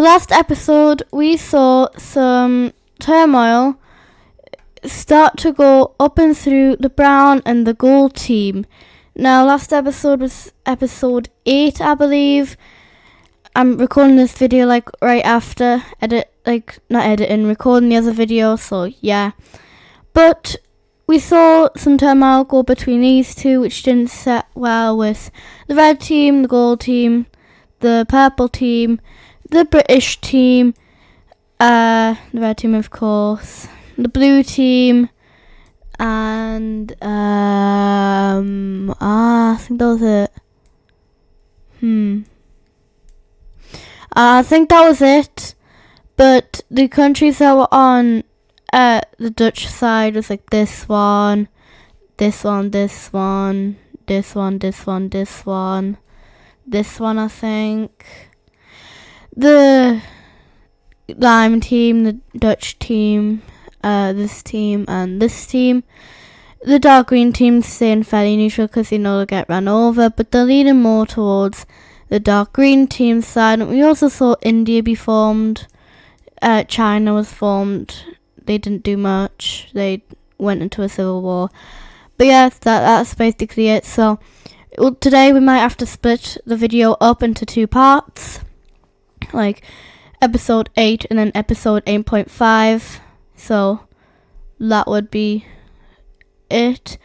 So last episode we saw some turmoil start to go up and through the brown and the gold team. Now last episode was episode 8, I believe. I'm recording this video right after recording the other video, so yeah. But we saw some turmoil go between these two, which didn't set well with the red team, the gold team, the purple team, the British team, the red team of course, the blue team, and I think that was it. I think that was it. But the countries that were on the Dutch side was like this one, this one, this one, this one, this one, this one, this one, I think. The lime team, the Dutch team, this team, and this team. The dark green team staying fairly neutral because they know they'll get run over, but they're leaning more towards the dark green team side. And we also saw India be formed. China was formed. They didn't do much. They went into a civil war. But yeah, that's basically it. So today we might have to split the video up into 2 parts, like episode 8 and then episode 8.5. So that would be it.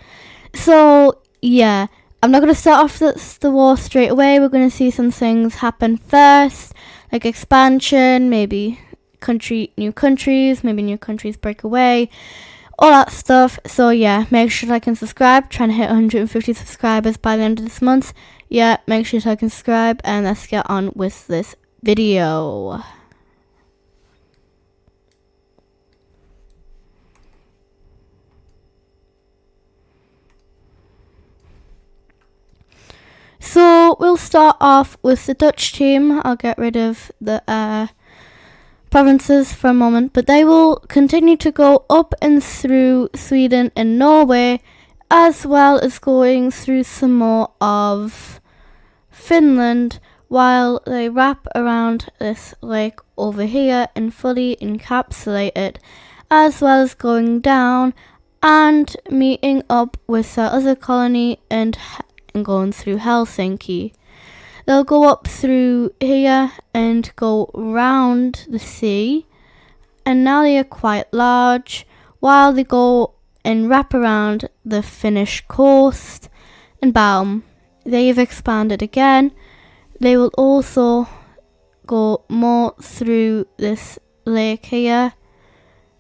So yeah, I'm not going to start off the war straight away. We're going to see some things happen first, like expansion, maybe new countries, maybe new countries break away, all that stuff. So yeah, make sure to like and subscribe. Trying to hit 150 subscribers by the end of this month. Yeah, make sure to like and subscribe, and let's get on with this video. So we'll start off with the Dutch team. I'll get rid of the provinces for a moment, but they will continue to go up and through Sweden and Norway, as well as going through some more of Finland, while they wrap around this lake over here and fully encapsulate it, as well as going down and meeting up with their other colony and going through Helsinki. They'll go up through here and go round the sea, and now they are quite large, while they go and wrap around the Finnish coast, and bam, they've expanded again. They will also go more through this lake here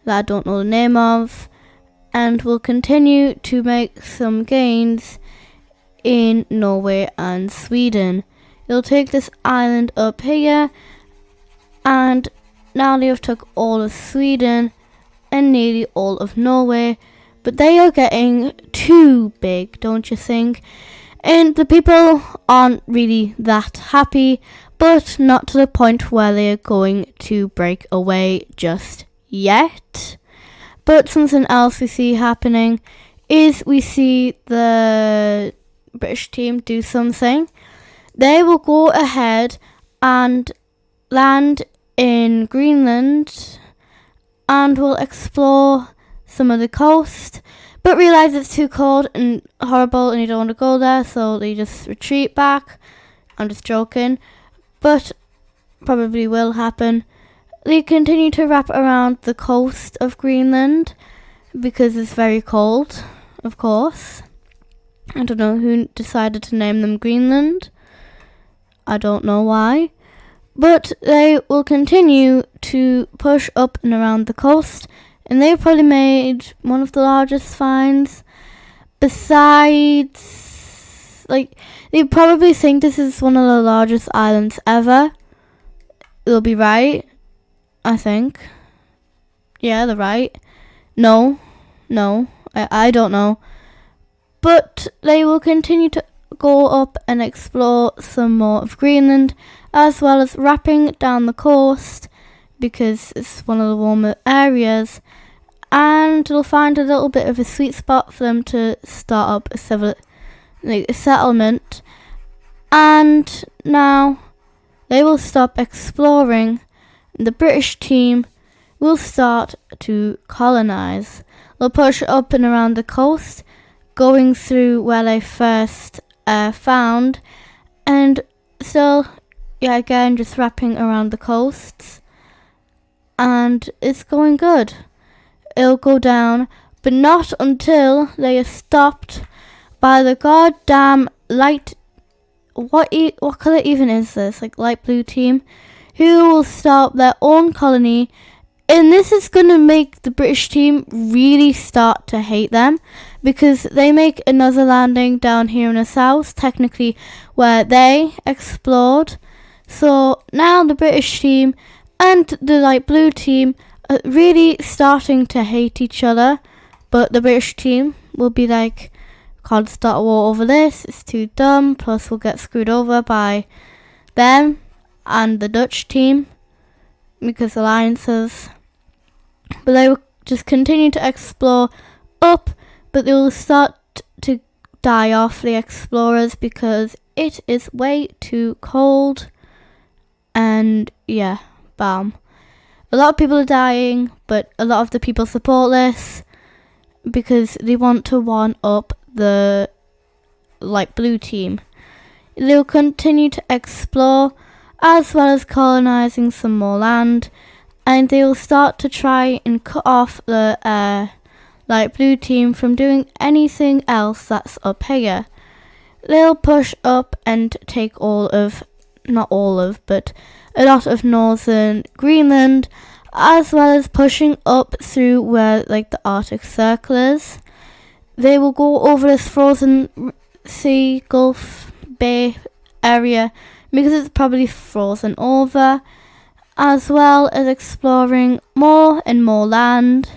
that I don't know the name of, and will continue to make some gains in Norway and Sweden. They'll take this island up here, and now they have took all of Sweden and nearly all of Norway, but they are getting too big, don't you think? And the people aren't really that happy, but not to the point where they are going to break away just yet. But something else we see happening is we see the British team do something. They will go ahead and land in Greenland and will explore some of the coast, but realise it's too cold and horrible and you don't want to go there, so they just retreat back. I'm just joking, but probably will happen. They continue to wrap around the coast of Greenland because it's very cold, of course. I don't know who decided to name them Greenland. I don't know why. But they will continue to push up and around the coast, and they've probably made one of the largest finds. Besides, they probably think this is one of the largest islands ever. They'll be right, I think. Yeah, they're right. No, I don't know. But they will continue to go up and explore some more of Greenland, as well as wrapping down the coast because it's one of the warmer areas, and they'll find a little bit of a sweet spot for them to start up a settlement. And now they will stop exploring the British team will start to colonize. They'll push up and around the coast, going through where they first found, and still, again, just wrapping around the coasts. And it's going good. It'll go down, but not until they are stopped by the goddamn light. What colour even is this? Like light blue team, who will stop their own colony, and this is going to make the British team really start to hate them, because they make another landing down here in the south, technically where they explored. So now the British team and the light blue team are really starting to hate each other, but the British team will be like, can't start a war over this, it's too dumb, plus we'll get screwed over by them and the Dutch team because alliances. But they will just continue to explore up, but they will start to die off, the explorers, because it is way too cold. And yeah, bam. A lot of people are dying, but a lot of the people support this because they want to one up the light blue team. They'll continue to explore as well as colonizing some more land, and they will start to try and cut off the light blue team from doing anything else that's up here. They'll push up and take not all of, but a lot of northern Greenland, as well as pushing up through where like the Arctic Circle is. They will go over this frozen sea, Gulf Bay area, because it's probably frozen over, as well as exploring more and more land.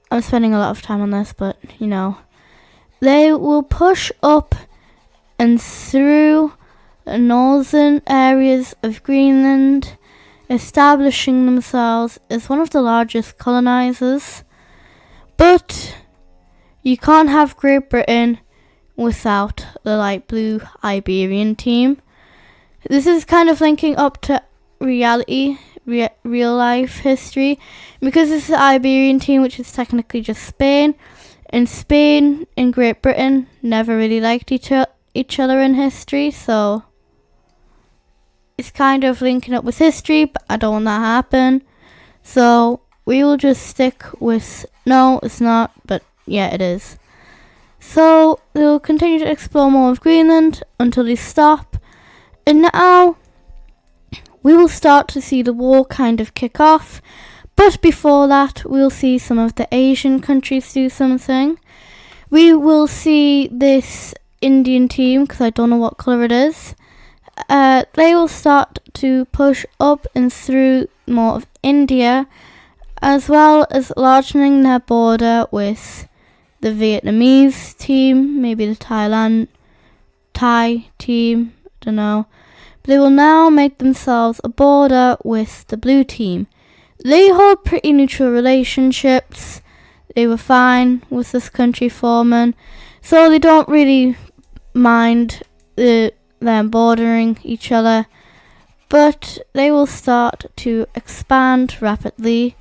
I'm spending a lot of time on this, but they will push up and through the northern areas of Greenland, establishing themselves as one of the largest colonizers. But you can't have Great Britain without the light blue Iberian team. This is kind of linking up to reality, real life history, because this is the Iberian team, which is technically just Spain, and Spain and Great Britain never really liked each other in history, so it's kind of linking up with history, but I don't want that to happen. So we will just stick with, no, it's not, but yeah, it is. So they'll continue to explore more of Greenland until they stop. And now we will start to see the war kind of kick off. But before that, we'll see some of the Asian countries do something. We will see this Indian team, because I don't know what colour it is. They will start to push up and through more of India, as well as largening their border with the Vietnamese team, maybe the Thai team, I don't know. But they will now make themselves a border with the blue team. They hold pretty neutral relationships. They were fine with this country forming, so they don't really mind them bordering each other. But they will start to expand rapidly.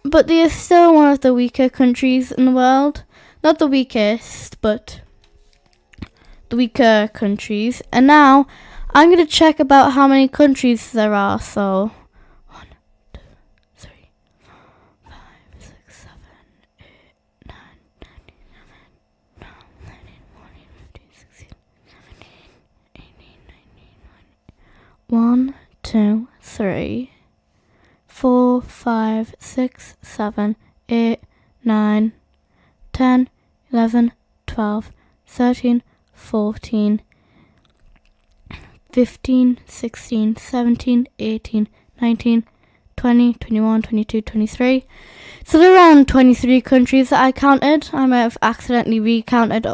But they are still one of the weaker countries in the world. Not the weakest, but the weaker countries. And now I'm going to check about how many countries there are. So 1, 2, 3, 4, 5, 6, 7, 8, 9, 10, 11, 12, 13, 14, 15, 16, 17, 18, 19, 20. 1, 2, 3, 4, 5, 6, 7, 8, 9, 10, 11, 12, 13, 14, 15, 16, 17, 18, 19, 20, 21, 22, 23. So there are around 23 countries that I counted. I might have accidentally recounted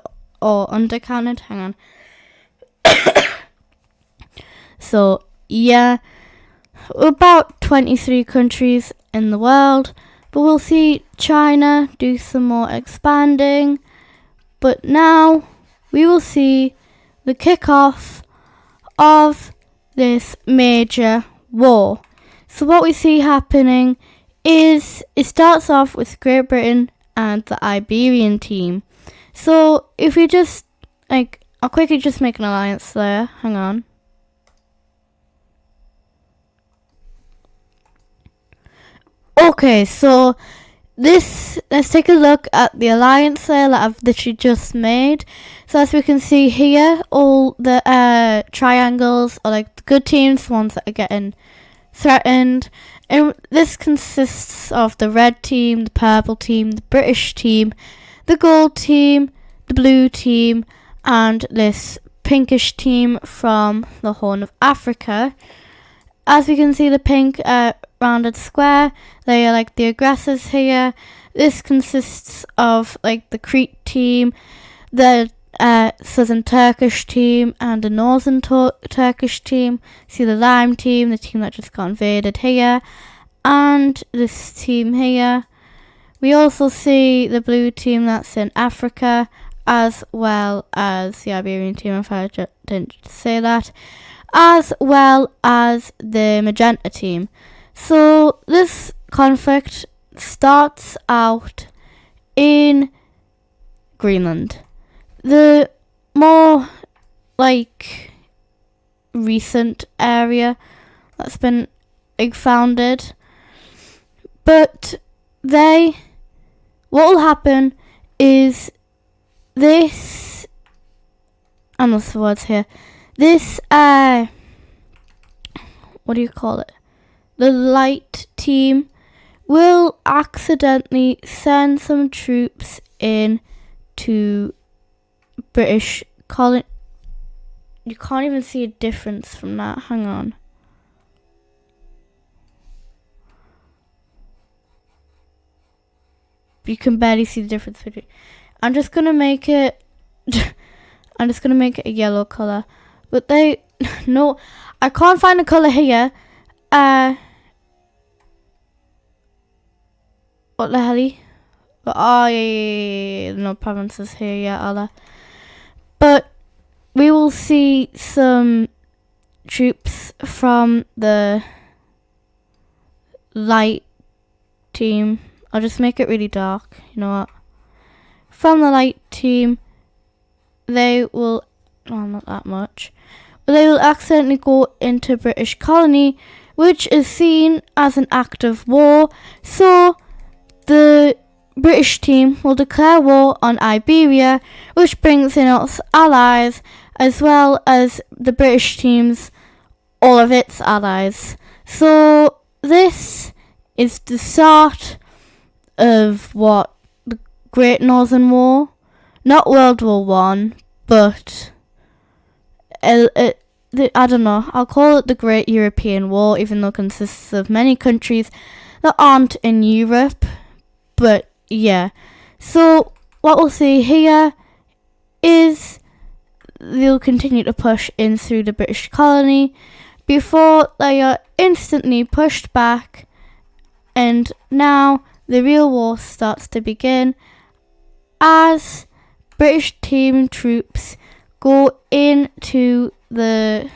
or undercounted. Hang on. So, yeah, about 23 countries in the world. But we'll see China do some more expanding. But now we will see the kickoff of this major war. So what we see happening is it starts off with Great Britain and the Iberian team. So if we just, I'll quickly just make an alliance there. Hang on. Okay, so let's take a look at the alliance there that I've literally just made. So as we can see here, all the triangles are like the good teams, the ones that are getting threatened. And this consists of the red team, the purple team, the British team, the gold team, the blue team, and this pinkish team from the Horn of Africa. As we can see, the pink rounded square, they are like the aggressors here. This consists of like the Crete team, the southern Turkish team, and the northern Turkish team. See the lime team, the team that just got invaded here, and this team here. We also see the blue team that's in Africa, as well as the Iberian team, if I didn't say that, as well as the magenta team. So this conflict starts out in Greenland. The more recent area that's been founded. But what will happen is this, I'm lost for words here, this, what do you call it? The light team will accidentally send some troops in to British colony. You can't even see a difference from that. Hang on. You can barely see the difference between. I'm just gonna make it. I'm just gonna make it a yellow color. But no, I can't find a color here. What the hell? Oh yeah, no provinces here yet, are there? But we will see some troops from the light team. I'll just make it really dark. You know what? From the light team, they will, well, not that much, but they will accidentally go into British colony, which is seen as an act of war. So the British team will declare war on Iberia, which brings in its allies, as well as the British team's, all of its allies. So this is the start of what the Great Northern War, not World War One, but I don't know, I'll call it the Great European War, even though it consists of many countries that aren't in Europe. But yeah, so what we'll see here is they'll continue to push in through the British colony before they are instantly pushed back, and now the real war starts to begin as British team troops go into the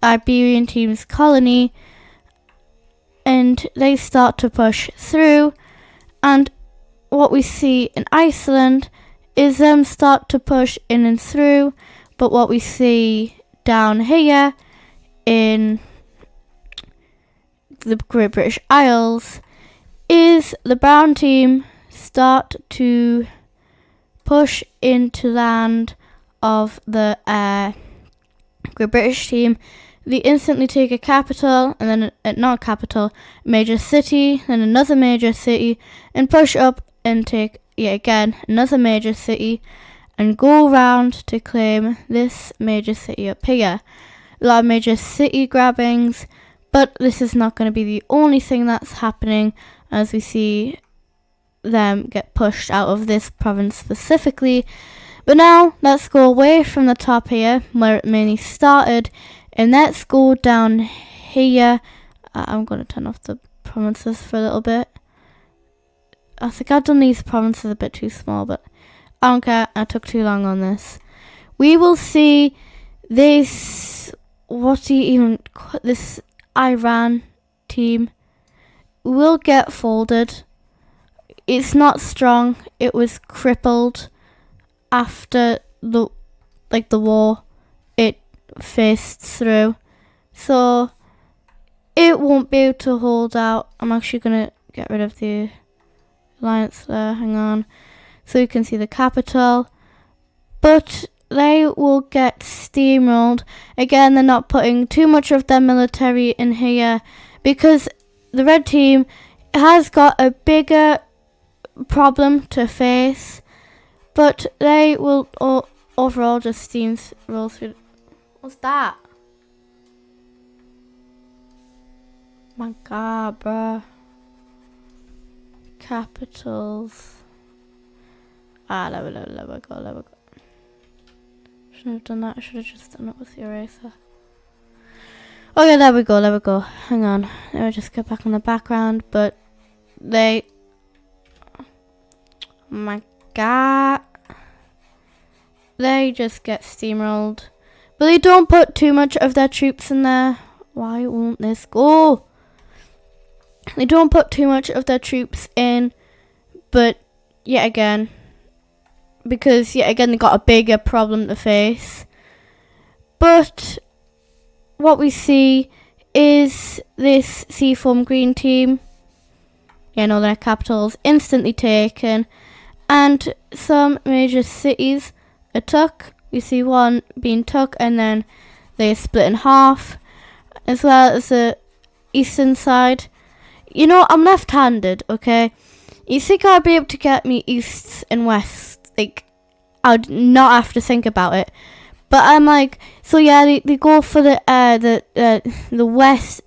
Iberian team's colony and they start to push through. And what we see in Iceland is them start to push in and through, but what we see down here in the Great British Isles is the brown team start to push into land of the Great British team. They instantly take a capital, and then not a capital, major city, then another major city, and push up and take yet again another major city, and go around to claim this major city up here. A lot of major city grabbings, but this is not going to be the only thing that's happening, as we see them get pushed out of this province specifically. But now let's go away from the top here where it mainly started, and let's go down here. I'm going to turn off the provinces for a little bit. I think I've done these provinces a bit too small, but I don't care, I took too long on this. We will see this, this Iran team will get folded. It's not strong. It was crippled after the war it faced through. So it won't be able to hold out. I'm actually going to get rid of the alliance there. Hang on. So you can see the capital. But they will get steamrolled. Again, they're not putting too much of their military in here because the red team has got a bigger problem to face. But they will overall just steamroll through. What's that? My god, bruh. Capitals. There we go. Shouldn't have done that. I should have just done it with the eraser. Okay, there we go. Hang on. Let me just get back on the background. But they... Oh my god. They just get steamrolled. But they don't put too much of their troops in there. Why won't this go? They don't put too much of their troops in. But yet again... Because yet again they got a bigger problem to face. But what we see is this Seafoam Green team. Their capitals instantly taken. And some major cities are took. We see one being took and then they split in half. As well as the eastern side. I'm left-handed, okay? You think I'd be able to get me easts and wests? I'd not have to think about it, but I'm like, so yeah, they go for the west.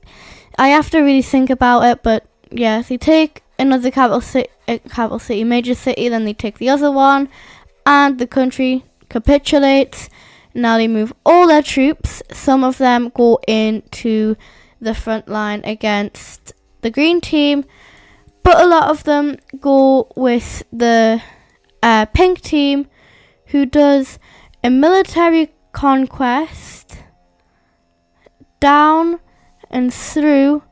I have to really think about it, but yeah, they take another capital city, major city, then they take the other one, and the country capitulates. Now they move all their troops. Some of them go into the front line against the green team, but a lot of them go with the pink team, who does a military conquest down and through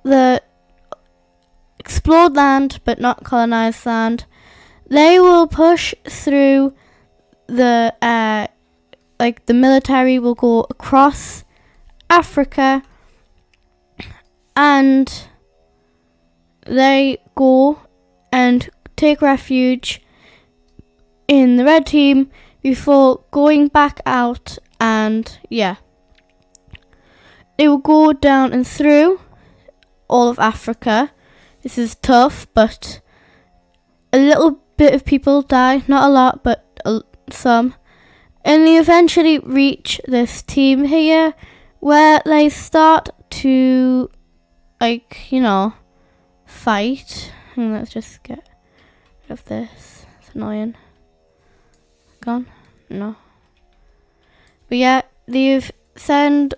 the explored land but not colonized land. They will push through the the military will go across Africa and they go and take refuge in the red team before going back out, and yeah, they will go down and through all of Africa. This is tough, but a little bit of people die, not a lot, but some, and they eventually reach this team here where they start to fight. And let's just get rid of this. It's annoying. Gone? No. But yeah, they've sent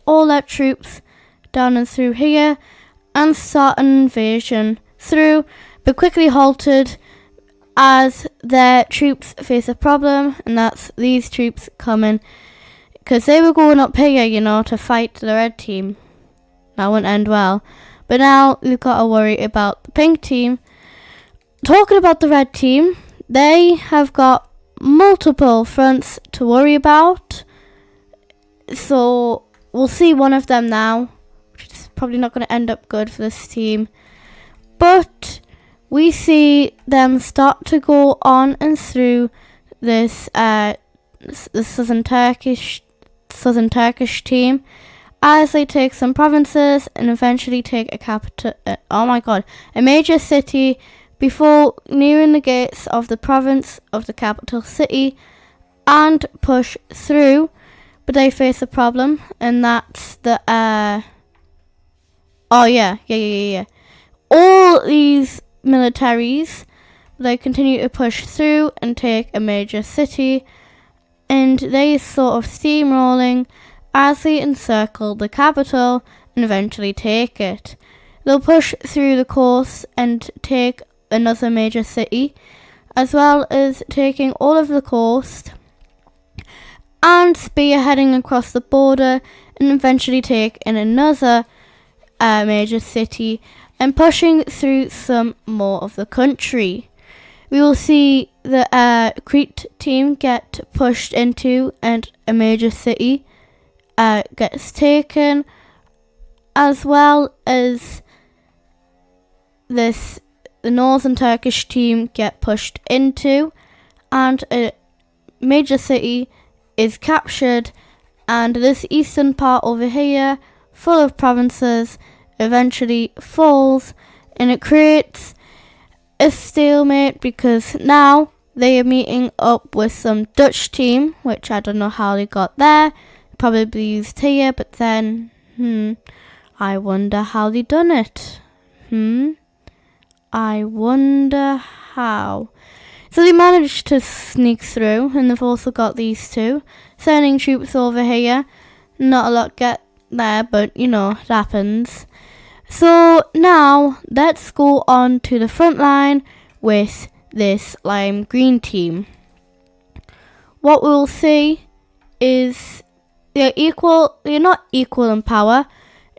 all their troops down and through here and start an invasion through, but quickly halted as their troops face a problem, and that's these troops coming because they were going up here, to fight the red team. That wouldn't end well. But now we've got to worry about the pink team. Talking about the red team, they have got multiple fronts to worry about. So we'll see one of them now, which is probably not going to end up good for this team. But we see them start to go on and through this the southern Turkish team as they take some provinces and eventually take a major city before nearing the gates of the province of the capital city and push through. But they face a problem, and that's the all these militaries, they continue to push through and take a major city, and they sort of steamrolling as they encircle the capital and eventually take it. They'll push through the coast and take another major city, as well as taking all of the coast and spearheading across the border and eventually take in another major city and pushing through some more of the country. We will see the Crete team get pushed into and a major city gets taken, as well as the northern Turkish team get pushed into and a major city is captured, and this eastern part over here, full of provinces, eventually falls, and it creates a stalemate because now they are meeting up with some Dutch team, which I don't know how they got there, probably used here, but then, I wonder how they done it. I wonder how. So they managed to sneak through, and they've also got these two, sending troops over here. Not a lot get there, but it happens. So now let's go on to the front line with this lime green team. What we'll see is they're not equal in power.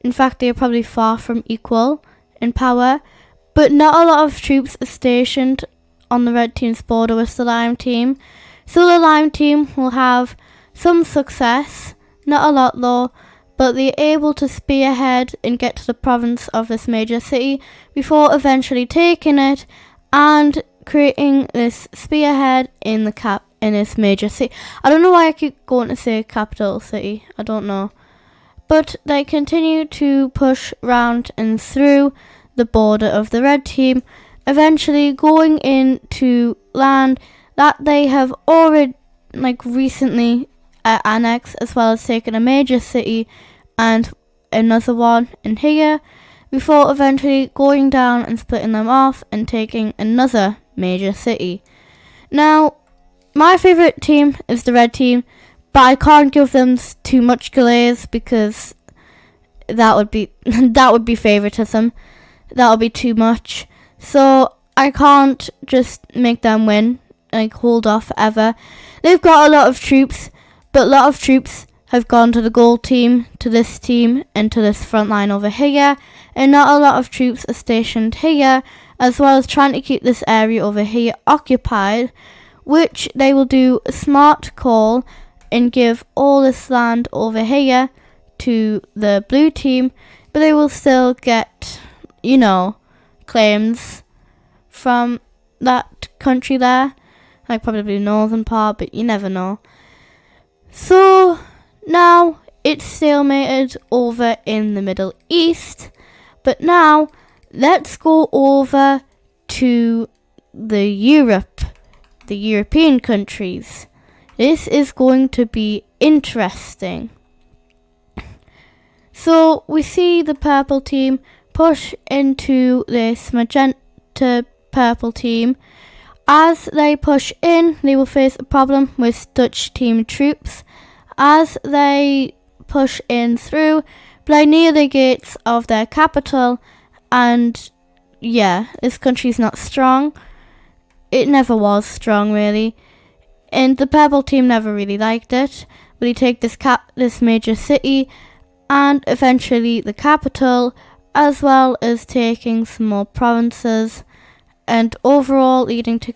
In fact, they're probably far from equal in power, but not a lot of troops are stationed on the red team's border with the lime team. So the lime team will have some success, not a lot though, but they're able to spearhead and get to the province of this major city before eventually taking it and creating this spearhead in this major city. I don't know why I keep going to say capital city, I don't know. But they continue to push round and through the border of the red team, eventually going into land that they have already recently annexed, as well as taken a major city and another one in here, before eventually going down and splitting them off and taking another major city. Now, my favourite team is the red team, but I can't give them too much glaze because that would be favoritism. That would be too much. So I can't just make them win, hold off forever. They've got a lot of troops, but a lot of troops have gone to the gold team, to this team, and to this front line over here, and not a lot of troops are stationed here, as well as trying to keep this area over here occupied, which they will do a smart call and give all this land over here to the blue team, but they will still get, claims from that country there, probably the northern part, but you never know. So now it's stalemated over in the Middle East, but now let's go over to the European countries. This is going to be interesting. So we see the purple team push into this magenta purple team. As they push in, they will face a problem with Dutch team troops as they push in through, but near the gates of their capital, and this country's not strong. It never was strong, really, and the purple team never really liked it, but they take this major city and eventually the capital, as well as taking some more provinces, and overall leading to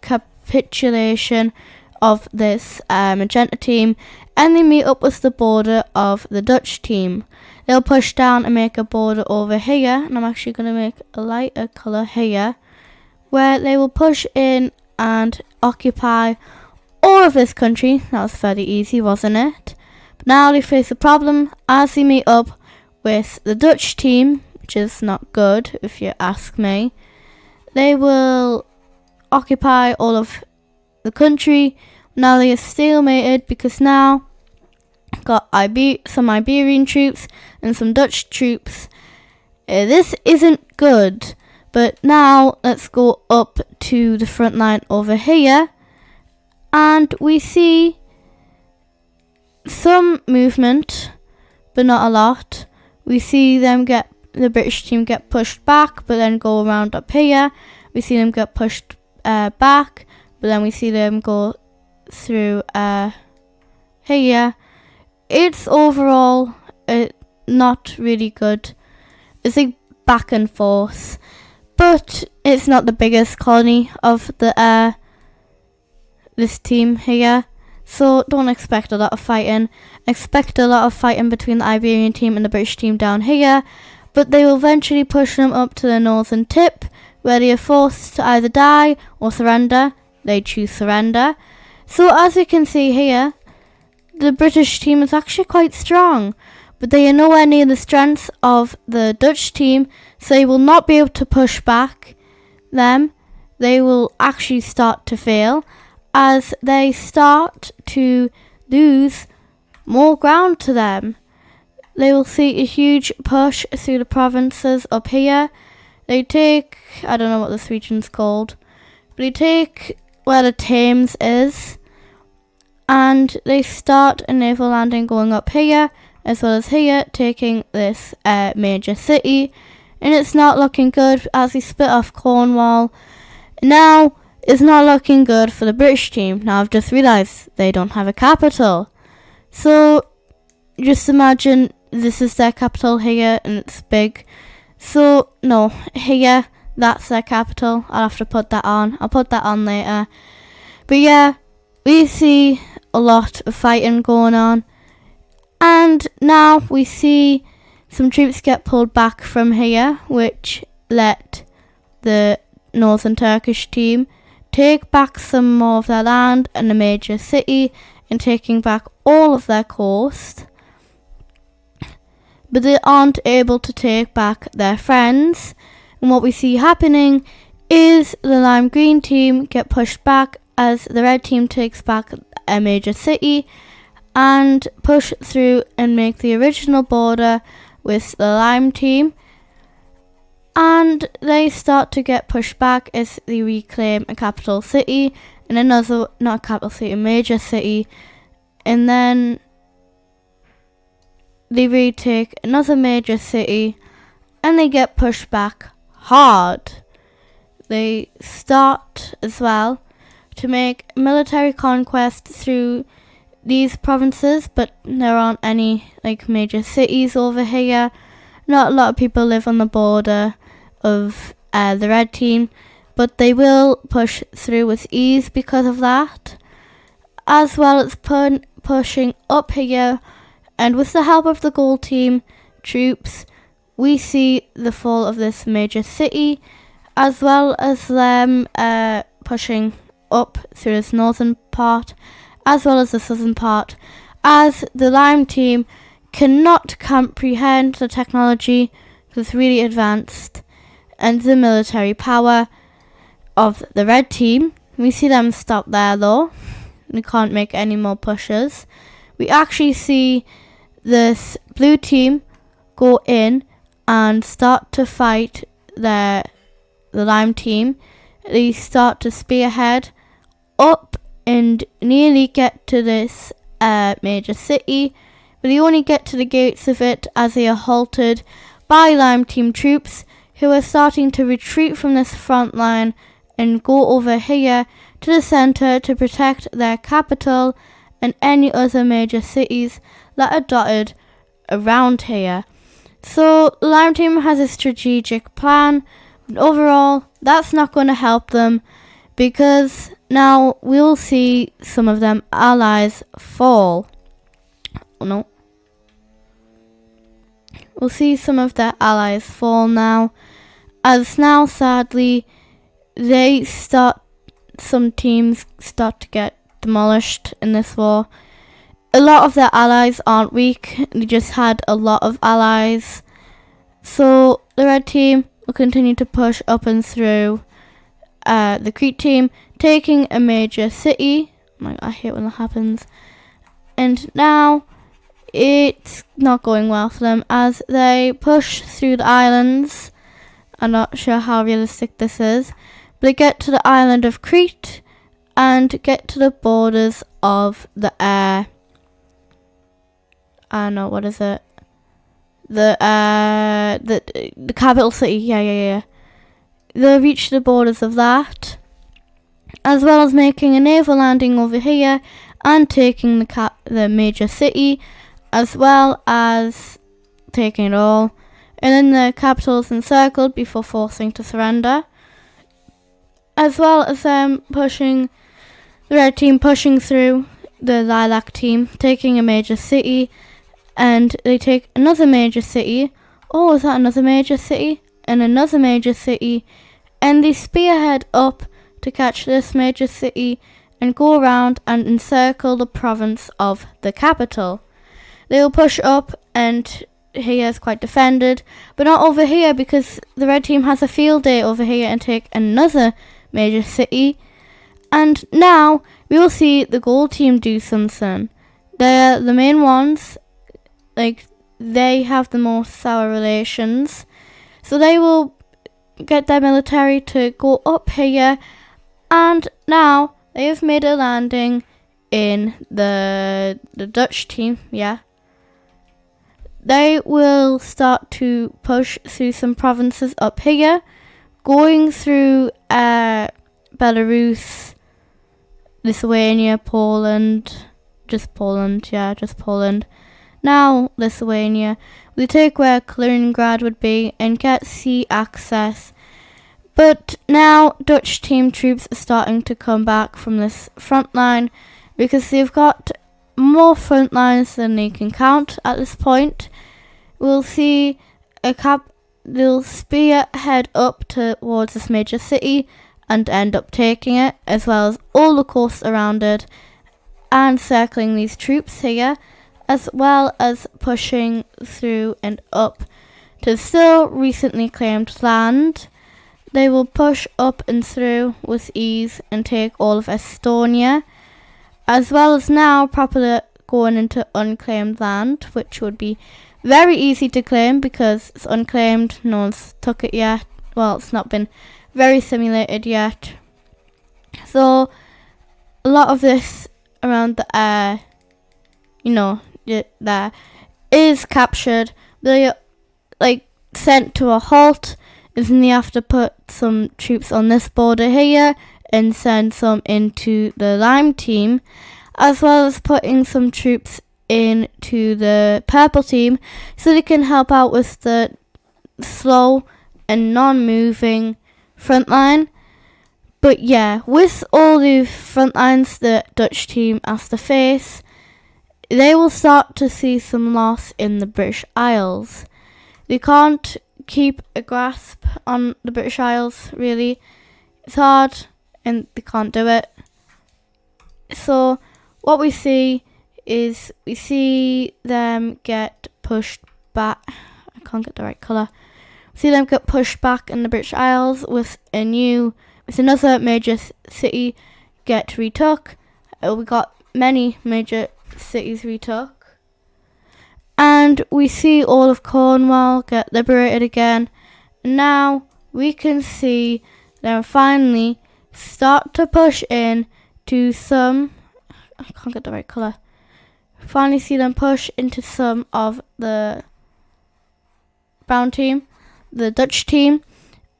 capitulation of this magenta team, and they meet up with the border of the Dutch team. They'll push down and make a border over here, and I'm actually going to make a lighter colour here, where they will push in and occupy all of this country. That was fairly easy, wasn't it? But now they face a problem as they meet up with the Dutch team, which is not good if you ask me. They will occupy all of the country. Now they are stalemated because now got some Iberian troops and some Dutch troops. This isn't good, but now let's go up to the front line over here, and we see some movement, but not a lot. We see the British team get pushed back, but then go around up here. We see them get pushed back, but then we see them go through here. It's overall not really good. It's like back and forth. But it's not the biggest colony of the this team here. So don't expect a lot of fighting. Expect a lot of fighting between the Iberian team and the British team down here. But they will eventually push them up to the northern tip, where they are forced to either die or surrender. They choose surrender. So as you can see here, the British team is actually quite strong, but they are nowhere near the strength of the Dutch team, so they will not be able to push back them. They will actually start to fail as they start to lose more ground to them. They will see a huge push through the provinces up here. They take, I don't know what this region's called, but they take where the Thames is, and they start a naval landing going up here, as well as here, taking this major city. And it's not looking good as we split off Cornwall. Now, it's not looking good for the British team. Now I've just realised they don't have a capital. So, just imagine this is their capital here, and it's big. So, no, here, that's their capital. I'll have to put that on. I'll put that on later. But yeah, we see a lot of fighting going on. And now we see some troops get pulled back from here, which let the Northern Turkish team take back some more of their land and a major city, and taking back all of their coast. But they aren't able to take back their friends. And what we see happening is the lime green team get pushed back as the red team takes back a major city and push through and make the original border with the lime team. And they start to get pushed back as they reclaim a capital city and another, not a capital city, a major city. And then they retake another major city and they get pushed back hard. They start as well to make military conquest through these provinces, but there aren't any like major cities over here. Not a lot of people live on the border of the red team, but they will push through with ease because of that, as well as pushing up here. And with the help of the gold team troops, we see the fall of this major city, as well as them pushing up through this northern part, as well as the southern part, as the lime team cannot comprehend the technology because it's really advanced and the military power of the red team. We see them stop there though. We can't make any more pushes. We actually see this blue team go in and start to fight the lime team. They start to spearhead up and nearly get to this major city, but they only get to the gates of it as they are halted by lime team troops who are starting to retreat from this front line and go over here to the centre to protect their capital and any other major cities that are dotted around here. So the lime team has a strategic plan, but overall that's not going to help them, because now we'll see some of them allies fall. Oh no. We'll see some of their allies fall now, as now sadly some teams start to get demolished in this war. A lot of their allies aren't weak, they just had a lot of allies. So the red team will continue to push up and through the Crete team, taking a major city. Oh my God, I hate when that happens. And now it's not going well for them as they push through the islands. I'm not sure how realistic this is, but they get to the island of Crete and get to the borders of the I don't know, what is it? The capital city. Yeah. They'll reach the borders of that, as well as making a naval landing over here and taking the major city, as well as taking it all. and then the capital is encircled before forcing to surrender. As well as them pushing, the red team pushing through the lilac team, taking a major city, and they take another major city. Oh, is that another major city? And another major city, and they spearhead up to catch this major city and go around and encircle the province of the capital. They will push up, and here is quite defended, but not over here because the red team has a field day over here and take another major city. And now we will see the gold team do something. They're the main ones, like they have the most sour relations, so they will get their military to go up here, and now they have made a landing in the Dutch team. Yeah, they will start to push through some provinces up here, going through Belarus, Lithuania, Poland, just Poland. Now Lithuania. We take where Kaliningrad would be and get sea access. But now Dutch team troops are starting to come back from this front line because they've got more front lines than they can count at this point. We'll see they'll spearhead up towards this major city and end up taking it, as well as all the coast around it, and circling these troops here, as well as pushing through and up to still recently claimed land. They will push up and through with ease and take all of Estonia, as well as now properly going into unclaimed land, which would be very easy to claim because it's unclaimed, no one's took it yet. Well, it's not been very simulated yet. So a lot of this around the air, there is captured. They're sent to a halt, and then they have to put some troops on this border here and send some into the lime team, as well as putting some troops into the purple team so they can help out with the slow and non-moving front line. But yeah, with all the front lines the Dutch team has to face, they will start to see some loss in the British Isles. They can't keep a grasp on the British Isles, really. It's hard and they can't do it. So what we see is them get pushed back. I can't get the right colour. We see them get pushed back in the British Isles with another major city get retook. We got many major cities retook, and we see all of Cornwall get liberated again. And now we can see them finally start to push in to some, I can't get the right colour, finally see them push into some of the brown team, the Dutch team,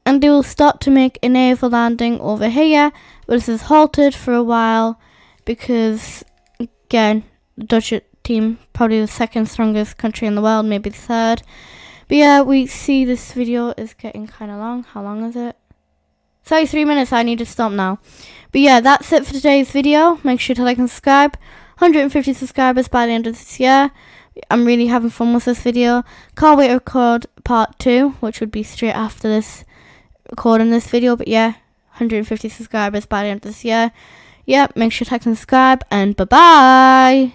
and they will start to make a naval landing over here, but this is halted for a while because, again, the Dutch team, probably the second strongest country in the world, maybe the third. But yeah, we see this video is getting kind of long. How long is it? 33 minutes, I need to stop now. But yeah, that's it for today's video. Make sure to like and subscribe. 150 subscribers by the end of this year. I'm really having fun with this video. Can't wait to record part 2, which would be straight after this, recording this video. But yeah, 150 subscribers by the end of this year. Yeah, make sure to like and subscribe, and bye bye.